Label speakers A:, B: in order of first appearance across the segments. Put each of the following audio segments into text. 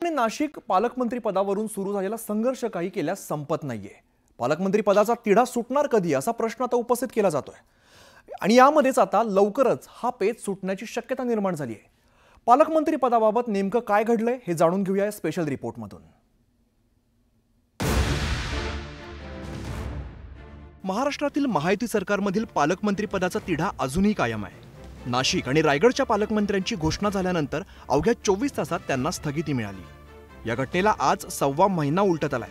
A: नाशिक नाशिक पालकमंत्री पदावरून सुरू झालेला संघर्ष काही केल्यास संपत नाहीये। पालकमंत्री पदाचा तिढा सुटणार कधी असा प्रश्न आता उपस्थित केला जातोय आणि यामध्येच आता लवकरच हा पेच सुटण्याची शक्यता निर्माण झाली आहे। पालकमंत्री पदाबाबत नेमकं काय घडलंय हे जाणून घेऊया या स्पेशल रिपोर्टमधून। महाराष्ट्रातील महायुती सरकारमधील पालकमंत्री पदाचा तिढा अजूनही कायम आहे। नाशिक आणि रायगडच्या पालकमंत्र्यांची घोषणा झाल्यानंतर अवघ्या 24 तासात त्यांना स्थगिती मिळाली। या घटनेला आज 1.25 महिना उलटत आलाय,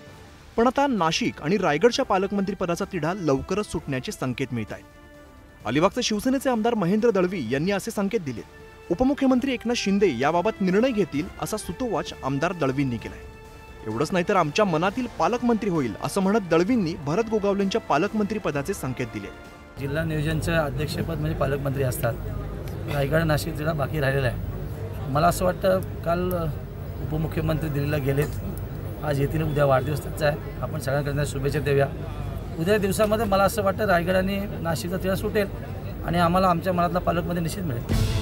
A: पण आता नाशिक आणि रायगडच्या पालकमंत्री पदाचा तिढा लवकरच सुटण्याचे संकेत मिळत आहेत। अलिबागचे शिवसेनेचे आमदार महेंद्र दळवी यांनी असे संकेत दिले। उपमुख्यमंत्री एकनाथ शिंदे याबाबत निर्णय घेतील असा सुतोवाच आमदार दळवींनी केलाय। एवढंच नाही तर आमच्या मनातील पालकमंत्री होईल असं म्हणत दळवींनी भरत गोगावलेंच्या पालकमंत्री पदाचे संकेत दिले।
B: जिल्हा नियोजनचे अध्यक्षपद म्हणजे पालकमंत्री असतात। रायगड नाशिक जिल्हा बाकी राहिलेला आहे। मला असं वाटतं काल उपमुख्यमंत्री दिल्लीला गेलेत, आज येतील, उद्या वाढदिवस त्यांचा आहे। आपण सगळ्यांकडून शुभेच्छा देऊया। उद्या दिवसामध्ये मला असं वाटतं रायगड आणि नाशिकचा तिढा सुटेल आणि आम्हाला आमच्या मनातला पालकमंत्री निश्चित मिळेल।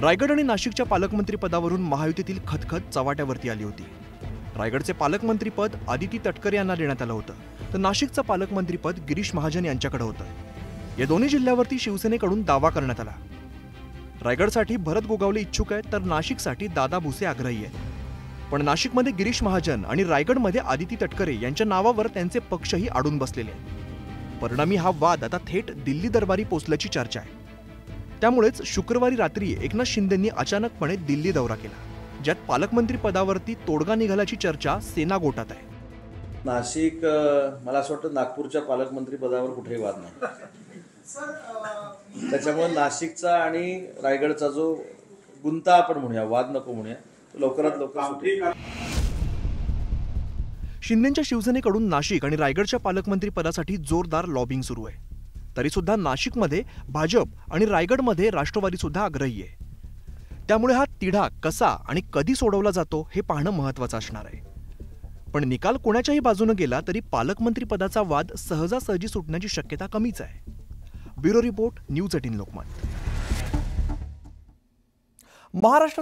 A: रायगड आणि नाशिकच्या पालकमंत्री पदावरून महायुतीतील खतखत चव्हाट्यावरती आली होती। रायगडचे पालकमंत्री पद आदिती तटकरे यांना देण्यात आलं होतं, तर नाशिकचं पालकमंत्री पद गिरीश महाजन यांच्याकडे होतं। या दोन्ही जिल्ह्यावरती शिवसेनेकडून दावा करण्यात आला। रायगडसाठी भरत गोगावले इच्छुक आहेत, तर नाशिकसाठी दादा भुसे आग्रही आहेत। पण नाशिकमध्ये गिरीश महाजन आणि रायगडमध्ये आदिती तटकरे यांच्या नावावर त्यांचे पक्षही अडून बसलेले आहेत। परिणामी हा वाद आता थेट दिल्ली दरबारी पोहोचल्याची चर्चा आहे। त्यामुळेच शुक्रवारी रात्री एकनाथ शिंदेंनी अचानकपणे दिल्ली दौरा केला, ज्यात पालकमंत्री पदावरती तोडगा निघाल्याची चर्चा सेना गोटात आहे।
C: नाशिक, मला असं वाटतं नागपूरच्या पालकमंत्री पदावर कुठेही वाद नाही। त्याच्यामुळे नाशिकचा आणि रायगडचा जो गुंता आपण म्हणूया, वाद नको म्हणूया, तो लवकरात लवकर सुटेल।
A: शिंदेंच्या शिवसेनेकडून नाशिक आणि रायगडच्या पालकमंत्री पदासाठी जोरदार लॉबिंग सुरू आहे। तरी सुद्धा नाशिकमध्ये भाजप आणि रायगडमध्ये राष्ट्रवादी सुद्धा आग्रही आहे। त्यामुळे हा तिढा कसा आणि कधी सोडवला जातो हे पाहणं महत्त्वाचं असणार आहे। पण निकाल कोणाच्याही बाजूने गेला तरी पालकमंत्री पदाचा वाद सहजासहजी सुटण्याची शक्यता कमीच आहे। Bureau report, news 18 Lokmat. महाराष्ट्रात